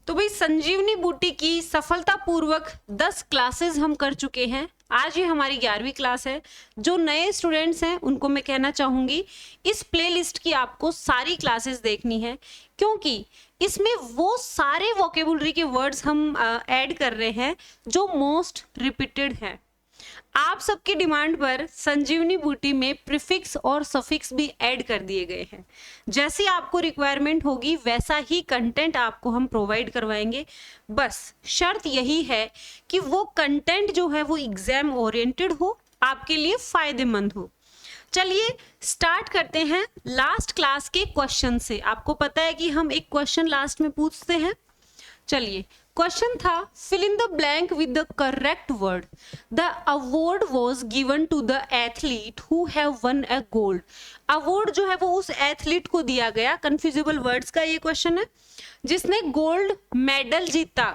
तो भाई संजीवनी बूटी की सफलतापूर्वक 10 क्लासेस हम कर चुके हैं। आज ये हमारी 11वीं क्लास है। जो नए स्टूडेंट्स हैं उनको मैं कहना चाहूंगी इस प्लेलिस्ट की आपको सारी क्लासेस देखनी है, क्योंकि इसमें वो सारे वोकेबुलरी के वर्ड्स हम ऐड कर रहे हैं जो मोस्ट रिपीटेड हैं। आप सबकी डिमांड पर संजीवनी बूटी में प्रीफिक्स और सफिक्स भी ऐड कर दिए गए हैं। जैसी आपको रिक्वायरमेंट होगी वैसा ही कंटेंट आपको हम प्रोवाइड करवाएंगे। बस शर्त यही है कि वो कंटेंट जो है वो एग्जाम ओरिएंटेड हो, आपके लिए फायदेमंद हो। चलिए स्टार्ट करते हैं लास्ट क्लास के क्वेश्चन से। आपको पता है कि हम एक क्वेश्चन लास्ट में पूछते हैं। चलिए क्वेश्चन था, fill in the blank with the correct word. The award was given to the athlete who have won a gold. Award जो है वो उस एथलीट को दिया गया, कंफ्यूजेबल वर्ड्स का ये क्वेश्चन है, जिसने गोल्ड मेडल जीता।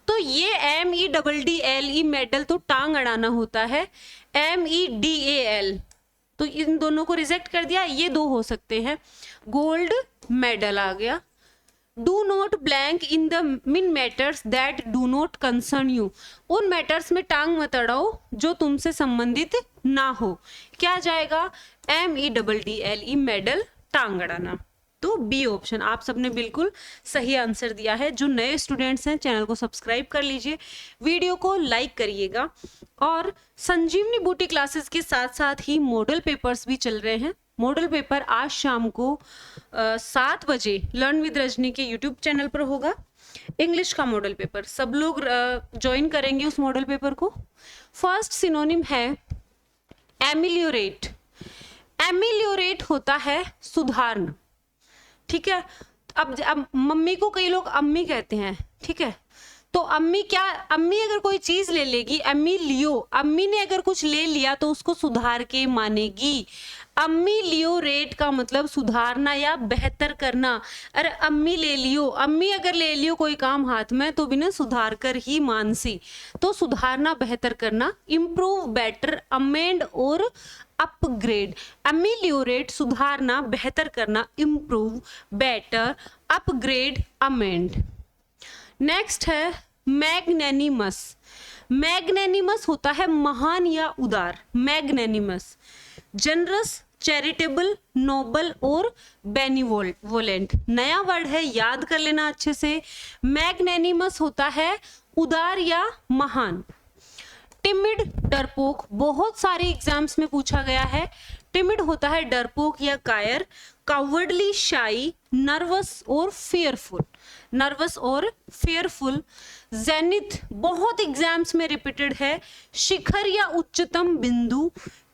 तो ये MEDDLE मेडल तो टांग अड़ाना होता है, MEDAL, तो इन दोनों को रिजेक्ट कर दिया। ये दो हो सकते हैं, गोल्ड मेडल आ गया। Do not blank in the min matters that do not concern you. उन मैटर्स में टांग मत अड़ाओ जो तुमसे संबंधित ना हो। क्या जाएगा? MEDDLE मेडल, टांग अड़ाना। तो बी ऑप्शन। आप सबने बिल्कुल सही आंसर दिया है। जो नए स्टूडेंट्स हैं चैनल को सब्सक्राइब कर लीजिए, वीडियो को लाइक करिएगा। और संजीवनी बूटी क्लासेस के साथ साथ ही मॉडल पेपर्स भी चल रहे हैं। मॉडल पेपर आज शाम को 7 बजे लर्न विद रजनी के यूट्यूब चैनल पर होगा। इंग्लिश का मॉडल पेपर, सब लोग ज्वाइन करेंगे उस मॉडल पेपर को। फर्स्ट सिनोनिम है एमिलियोरेट। एमिलियोरेट होता है सुधारना, ठीक है। अब मम्मी को कई लोग अम्मी कहते हैं, ठीक है। तो अम्मी अगर कोई चीज ले लेगी, अम्मी लियो, अम्मी ने अगर कुछ ले लिया तो उसको सुधार के मानेगी। अम्मी लियो रेट का मतलब सुधारना या बेहतर करना। अरे अम्मी ले लियो, अम्मी अगर ले लियो कोई काम हाथ में तो बिना सुधार कर ही मानसी। तो सुधारना, बेहतर करना, इम्प्रूव, बेटर, अमेंड और अपग्रेड। अमेलियोरेट सुधारना, बेहतर करना, improve, better, upgrade, amend. Next है मैग्नेनिमस। मैग्नेनिमस होता है महान या उदार। मैग्नेनिमस, जनरस, चैरिटेबल, नोबल और बेनिवोलेंट। नया वर्ड है, याद कर लेना अच्छे से। मैग्नेनिमस होता है उदार या महान। टिमिड, डरपोक, बहुत सारे एग्जाम्स में पूछा गया है। टिमिड होता है डरपोक या कायर। कावर्डली, शाई, नर्वस और फेयरफुल। नर्वस और फेयरफुल। जेनिथ बहुत एग्जाम्स में रिपीटेड है। शिखर या उच्चतम बिंदु।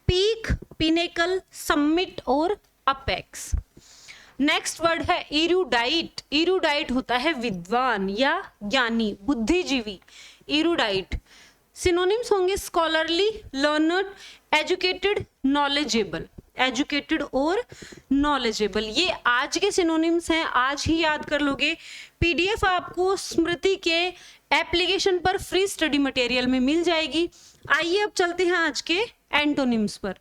पीक, पिनेकल, समिट और अपेक्स। नेक्स्ट वर्ड है इरूडाइट। इरूडाइट होता है विद्वान या ज्ञानी, बुद्धिजीवी। इरूडाइट। सिनोनिम्स होंगे scholarly, learned, educated, knowledgeable. Educated और नॉलेजेबल, ये आज के सिनोनिम्स हैं, आज ही याद कर लोगे। PDF आपको स्मृति के एप्लीकेशन पर फ्री स्टडी मटेरियल में मिल जाएगी। आइए अब चलते हैं आज के एंटोनिम्स पर।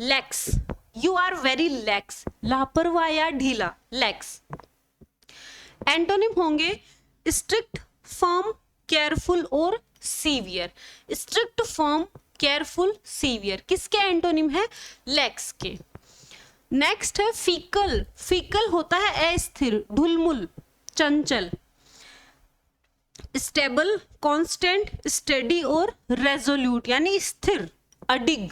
Lax, you are very lax, लापरवाह या ढीला, लैक्स। एंटोनिम होंगे स्ट्रिक्ट, फर्म, केयरफुल और severe. Strict, firm, careful, severe किसके एंटोनिम है? लैक्स के। नेक्स्ट है फीकल। फीकल होता है अस्थिर, ढुलमुल, चंचल। स्टेबल, कांस्टेंट, स्टेडी और रेजोल्यूट यानी स्थिर, अडिग।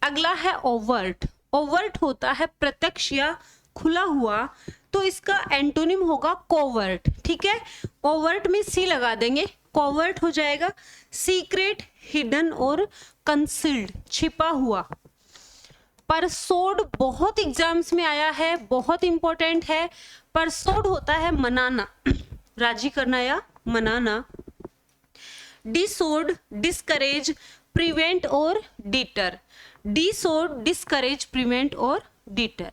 अगला है ओवर्ट। ओवर्ट होता है प्रत्यक्ष या खुला हुआ, तो इसका एंटोनिम होगा कोवर्ट, ठीक है। ओवर्ट में सी लगा देंगे, कोवर्ट हो जाएगा। सीक्रेट, हिडन और कंसील्ड, छिपा हुआ। परसोड बहुत एग्जाम्स में आया है, बहुत इंपॉर्टेंट है। परसोड होता है मनाना, राजी करना या मनाना। डिसोड, डिस्करेज, प्रिवेंट और डिटर। डिसोड, डिस्करेज, प्रिवेंट और डिटर।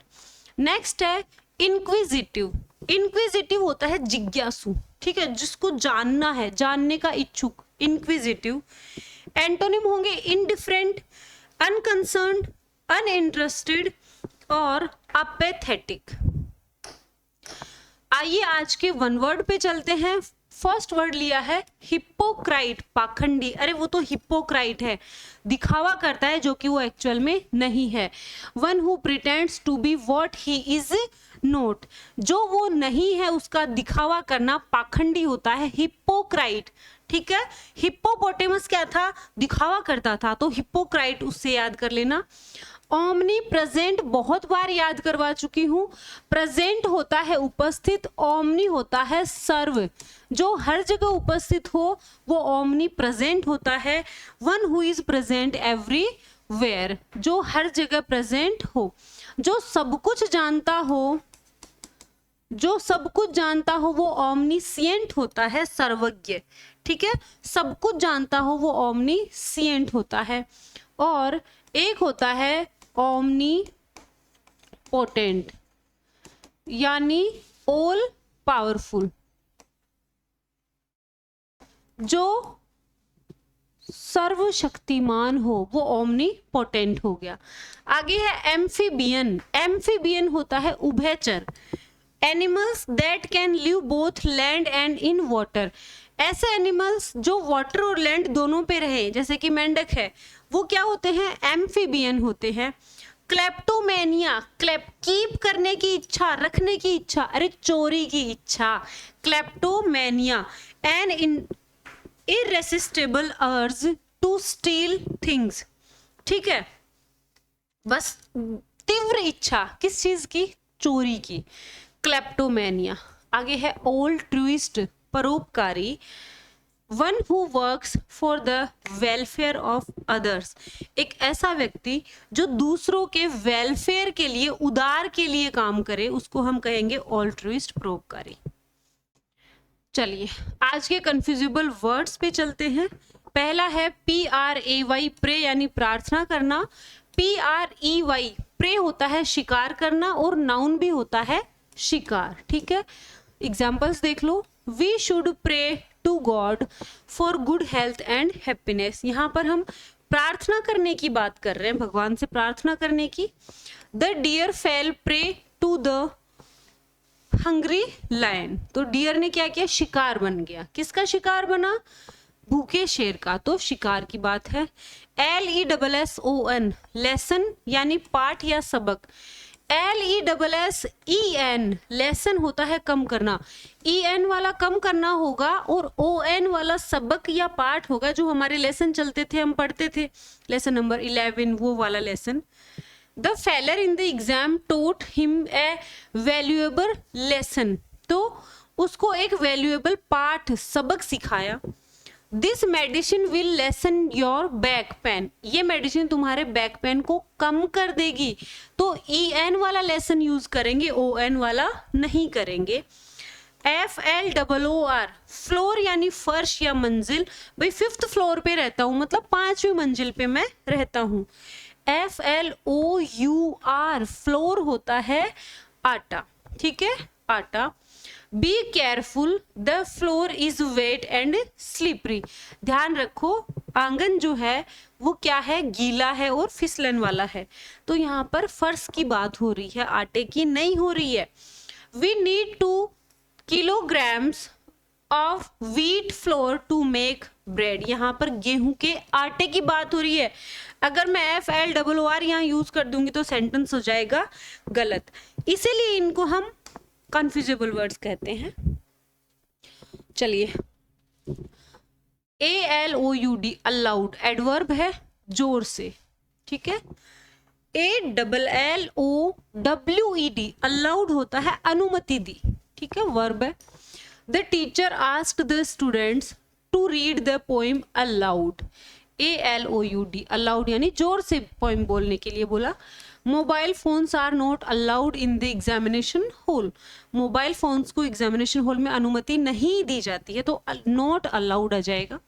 नेक्स्ट है इंक्विजिटिव। इंक्विजिटिव होता है जिज्ञासु, ठीक है, जिसको जानना है, जानने का इच्छुक, इंक्विजिटिव। एंटोनिम होंगे इनडिफरेंट, अनकंसर्न्ड, अनइंटरेस्टेड और अपेथेटिक। आइए आज के वन वर्ड पे चलते हैं। फर्स्ट वर्ड लिया है हिपोक्राइट, पाखंडी। अरे वो तो हिपोक्राइट है, दिखावा करता है जो कि वो एक्चुअल में नहीं है। One who pretends to be what he is not, जो वो नहीं है उसका दिखावा करना पाखंडी होता है, हिपोक्राइट। ठीक है, हिप्पोपोटेमस क्या था, दिखावा करता था, तो हिपोक्राइट उससे याद कर लेना। ओमनी प्रेजेंट बहुत बार याद करवा चुकी हूं। प्रेजेंट होता है उपस्थित, ओमनी होता है सर्व, जो हर जगह उपस्थित हो वो ओमनी प्रेजेंट होता है। One who is present everywhere, जो हर जगह प्रेजेंट हो, जो सब कुछ जानता हो, जो सब कुछ जानता हो वो ओमनीसिएंट होता है, सर्वज्ञ। ठीक है, सब कुछ जानता हो वो ओमनीसिएंट होता है। और एक होता है ओमनी पोटेंट, यानी ऑल पावरफुल, जो सर्वशक्तिमान हो वो ओमनी पोटेंट हो गया। आगे है एम्फीबियन। एम्फीबियन होता है उभयचर, animals that can live both land and in water. ऐसे एनिमल्स जो वाटर और लैंड दोनों पे रहे, जैसे कि मेंढक है, वो क्या होते हैं, एम्फीबियन होते हैं। क्लेप्टोमेनिया, कीप करने की इच्छा, रखने की इच्छा, अरे चोरी की इच्छा, kleptomania. An irresistible urge to steal things. ठीक है, बस तीव्र इच्छा किस चीज की, चोरी की, क्लेप्टोमेनिया। आगे है ऑल्ट्रुइस्ट, परोपकारी। One who works for the welfare of others, एक ऐसा व्यक्ति जो दूसरों के वेलफेयर के लिए, उदार के लिए काम करे, उसको हम कहेंगे ऑल्ट्रुइस्ट, परोपकारी। चलिए आज के कंफ्यूजिबल वर्ड्स पे चलते हैं। पहला है PRAY, प्रे यानी प्रार्थना करना। PREY, प्रे होता है शिकार करना, और नाउन भी होता है शिकार। ठीक है, एग्जाम्पल्स देख लो। We should pray to God for good health and happiness. यहाँ पर हम प्रार्थना करने की बात कर रहे हैं, भगवान से प्रार्थना करने की। The deer fell prey to the hungry lion, तो डियर ने क्या किया, शिकार बन गया। किसका शिकार बना, भूखे शेर का, तो शिकार की बात है। LESSON, लेसन यानी पाठ या सबक। LESSEN, लेसन होता है कम करना, EN वाला कम करना होगा, और ON वाला सबक या पाठ होगा, जो हमारे लेसन चलते थे, हम पढ़ते थे, लेसन नंबर 11, वो वाला lesson. The failure in the exam taught him a valuable lesson, तो उसको एक वैल्यूएबल पाठ, सबक सिखाया। This medicine will lessen your back pain, ये मेडिसिन तुम्हारे बैक पेन को कम कर देगी, तो EN वाला लेसन यूज करेंगे, ON वाला नहीं करेंगे। FLOOR, फ्लोर यानी फर्श या मंजिल। भाई 5th फ्लोर पे रहता हूँ, मतलब 5वीं मंजिल पे मैं रहता हूँ। FLOUR, फ्लोर होता है आटा। ठीक है, आटा। Be careful, the floor is wet and slippery, ध्यान रखो आंगन जो है वो क्या है, गीला है और फिसलन वाला है। तो यहाँ पर फर्श की बात हो रही है, आटे की नहीं हो रही है। We need 2 kilograms of wheat flour to make bread, यहाँ पर गेहूं के आटे की बात हो रही है। अगर मैं FLOOR यहाँ यूज कर दूंगी तो सेंटेंस हो जाएगा गलत, इसीलिए इनको हम कंफ्यूजेबल वर्ड्स कहते हैं। चलिए ALOUD, अलाउड, एडवर्ब है, जोर से। ठीक है, ALLOWED, अलाउड होता है अनुमति दी। ठीक है, वर्ब है। The teacher asked the students to read the poem aloud, ALOUD, aloud यानी जोर से पोएम बोलने के लिए बोला। Mobile phones are not allowed in the examination hall, mobile phones को एग्जामिनेशन हॉल में अनुमति नहीं दी जाती है, तो नॉट अलाउड आ जाएगा।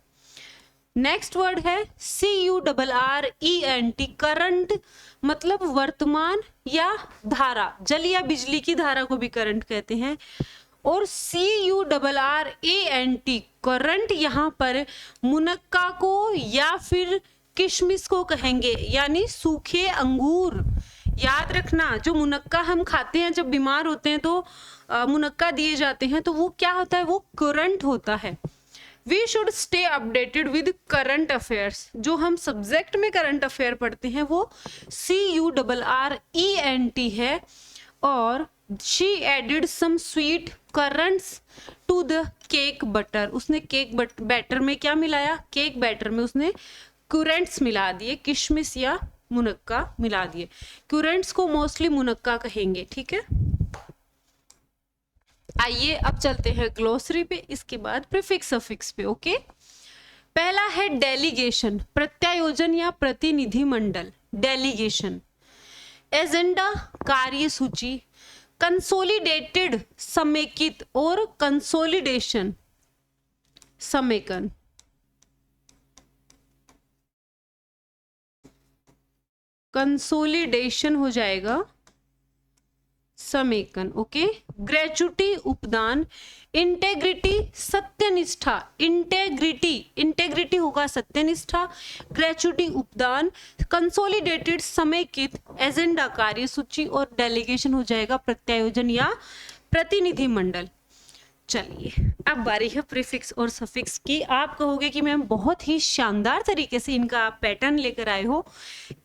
नेक्स्ट वर्ड है CURRENT, करंट, मतलब वर्तमान या धारा, जल या बिजली की धारा को भी करंट कहते हैं। और CURRANT, करंट यहाँ पर मुनक्का को या फिर किशमिश को कहेंगे, यानी सूखे अंगूर, याद रखना, जो मुनक्का हम खाते हैं जब बीमार होते हैं तो मुनक्का दिए जाते हैं, तो वो क्या होता है, वो करंट होता है। We should stay updated with current affairs. जो हम सब्जेक्ट में करंट अफेयर पढ़ते हैं वो CURRENT है। और she added some sweet currants to the cake butter. उसने केक बैटर में क्या मिलाया, केक बैटर में उसने करंट्स मिला दिए, किशमिश या मुनक्का मिला दिए। करंट्स को मोस्टली मुनक्का कहेंगे, ठीक है। आइए अब चलते हैं ग्लोसरी पे, इसके बाद प्रीफिक्स सफिक्स पे। ओके, पहला है डेलीगेशन, प्रत्यायोजन या प्रतिनिधि मंडल। डेलीगेशन, एजेंडा कार्यसूची, कंसोलिडेटेड समेकित और कंसोलिडेशन समेकन। कंसोलिडेशन हो जाएगा समेकन। ओके, ग्रेचुटी उपदान, इंटेग्रिटी सत्यनिष्ठा, इंटेग्रिटी होगा सत्यनिष्ठा, ग्रेचुटी उपदान, कंसोलिडेटेड समेकित, एजेंडा कार्यसूची और डेलीगेशन हो जाएगा प्रत्यायोजन या प्रतिनिधि मंडल। चलिए अब बारी है प्रीफिक्स और सफिक्स की। आप कहोगे कि मैम बहुत ही शानदार तरीके से इनका आप पैटर्न लेकर आए हो,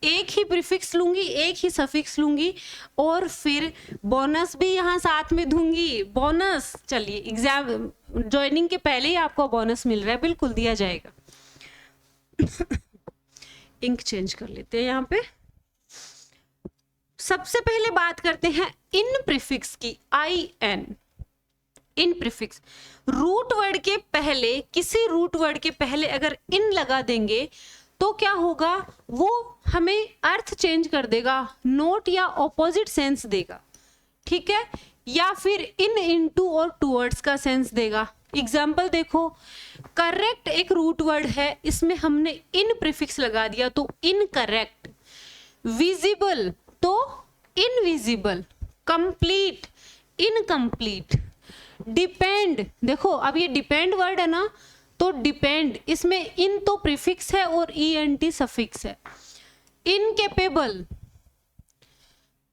एक ही प्रीफिक्स लूंगी, एक ही सफिक्स लूंगी और फिर बोनस भी यहाँ साथ में दूंगी। बोनस, चलिए एग्जाम ज्वाइनिंग के पहले ही आपको बोनस मिल रहा है, बिल्कुल दिया जाएगा। इंक चेंज कर लेते हैं यहाँ पे। सबसे पहले बात करते हैं इन प्रीफिक्स की। IN, in prefix, root word के पहले, किसी रूट वर्ड के पहले अगर इन लगा देंगे तो क्या होगा, वो हमें अर्थ चेंज कर देगा, नोट या ऑपोजिट सेंस देगा, ठीक है, या फिर इन, इनटू और टुवर्ड्स का सेंस देगा। एग्जाम्पल देखो, करेक्ट एक रूट वर्ड है, इसमें हमने इन प्रीफिक्स लगा दिया तो इनकरेक्ट, विजिबल तो इनविजिबल, कंप्लीट इनकम्प्लीट, डिपेंड, देखो अब ये डिपेंड वर्ड है ना, तो डिपेंड, इसमें इन तो प्रीफिक्स है और ENT सफिक्स है। इनकेपेबल,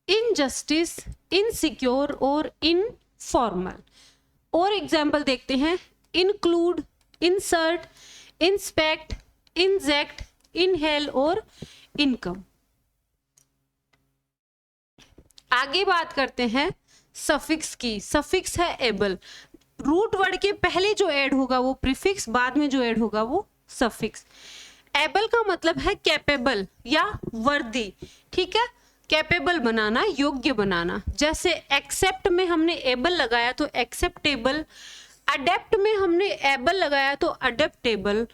इनजस्टिस, इनसिक्योर और इनफॉर्मल। और एग्जाम्पल देखते हैं, include, insert, inspect, inject, inhale और इनकम। आगे बात करते हैं सफिक्स की। सफिक्स है एबल, रूट वर्ड के पहले जो ऐड होगा वो प्रीफिक्स, बाद में जो ऐड होगा वो सफिक्स। एबल का मतलब है कैपेबल या वर्दी, ठीक है, कैपेबल बनाना, योग्य बनाना। जैसे एक्सेप्ट में हमने एबल लगाया तो एक्सेप्टेबल, अडेप्ट में हमने एबल लगाया तो अडेप्टेबल,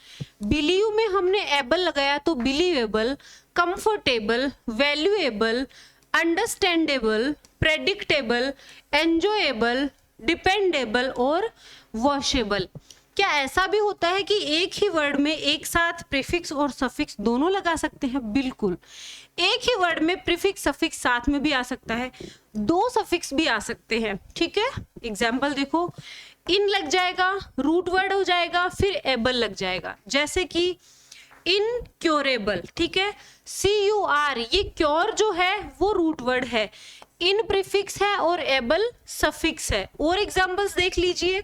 बिलीव में हमने एबल लगाया तो believable, comfortable, valuable, understandable, predictable, enjoyable, dependable और वॉशेबल। क्या ऐसा भी होता है कि एक ही वर्ड में एक साथ प्रीफिक्स और सफिक्स दोनों लगा सकते हैं? बिल्कुल, एक ही वर्ड में प्रीफिक्स सफिक्स साथ में भी आ सकता है, दो सफिक्स भी आ सकते हैं, ठीक है। एग्जाम्पल देखो, इन लग जाएगा, रूट वर्ड हो जाएगा, फिर एबल लग जाएगा। जैसे कि इनक्योरेबल, ठीक है, CUR, ये क्योर जो है वो रूट वर्ड है, इन प्रीफिक्स है और एबल सफिक्स है। और एग्जांपल्स देख लीजिए,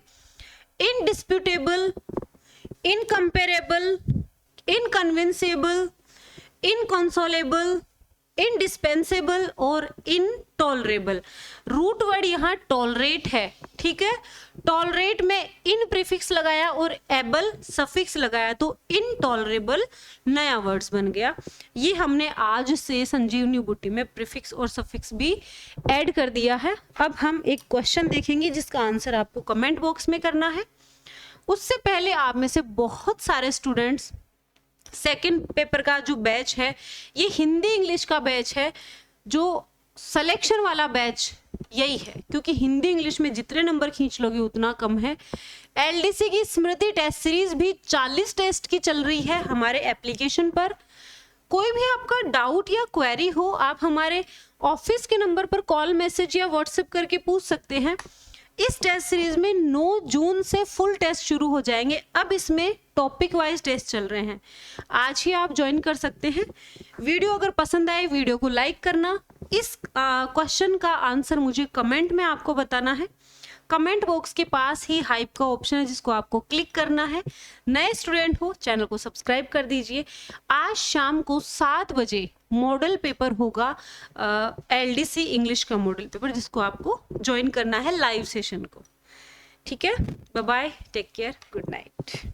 इनडिस्प्यूटेबल, इनकम्पेरेबल, इनकन्विंसेबल, इनकंसोलेबल, इंडिस्पेंसेबल और इनटॉलरेबल। रूट वर्ड यहाँ टॉलरेट है, ठीक है, टॉलरेट में इन प्रीफिक्स लगाया और एबल सफिक्स लगाया तो इनटॉलरेबल नया वर्ड्स बन गया। ये हमने आज से संजीवनी बूटी में प्रीफिक्स और सफिक्स भी ऐड कर दिया है। अब हम एक क्वेश्चन देखेंगे जिसका आंसर आपको कमेंट बॉक्स में करना है। उससे पहले आप में से बहुत सारे स्टूडेंट्स, सेकंड पेपर का जो बैच है ये हिंदी इंग्लिश का बैच है, जो सिलेक्शन वाला बैच यही है, क्योंकि हिंदी इंग्लिश में जितने नंबर खींच लोगे उतना कम है। LDC की स्मृति टेस्ट सीरीज भी 40 टेस्ट की चल रही है हमारे एप्लीकेशन पर। कोई भी आपका डाउट या क्वेरी हो, आप हमारे ऑफिस के नंबर पर कॉल, मैसेज या व्हाट्सएप करके पूछ सकते हैं। इस टेस्ट सीरीज में 9 जून से फुल टेस्ट शुरू हो जाएंगे। अब इसमें टॉपिक वाइज टेस्ट चल रहे हैं, आज ही आप ज्वाइन कर सकते हैं। वीडियो अगर पसंद आए वीडियो को लाइक करना, इस क्वेश्चन का आंसर मुझे कमेंट में आपको बताना है। कमेंट बॉक्स के पास ही हाइप का ऑप्शन है जिसको आपको क्लिक करना है। नए स्टूडेंट हो चैनल को सब्सक्राइब कर दीजिए। आज शाम को 7 बजे मॉडल पेपर होगा, LDC इंग्लिश का मॉडल पेपर, जिसको आपको ज्वाइन करना है लाइव सेशन को। ठीक है, bye bye, take care, good night.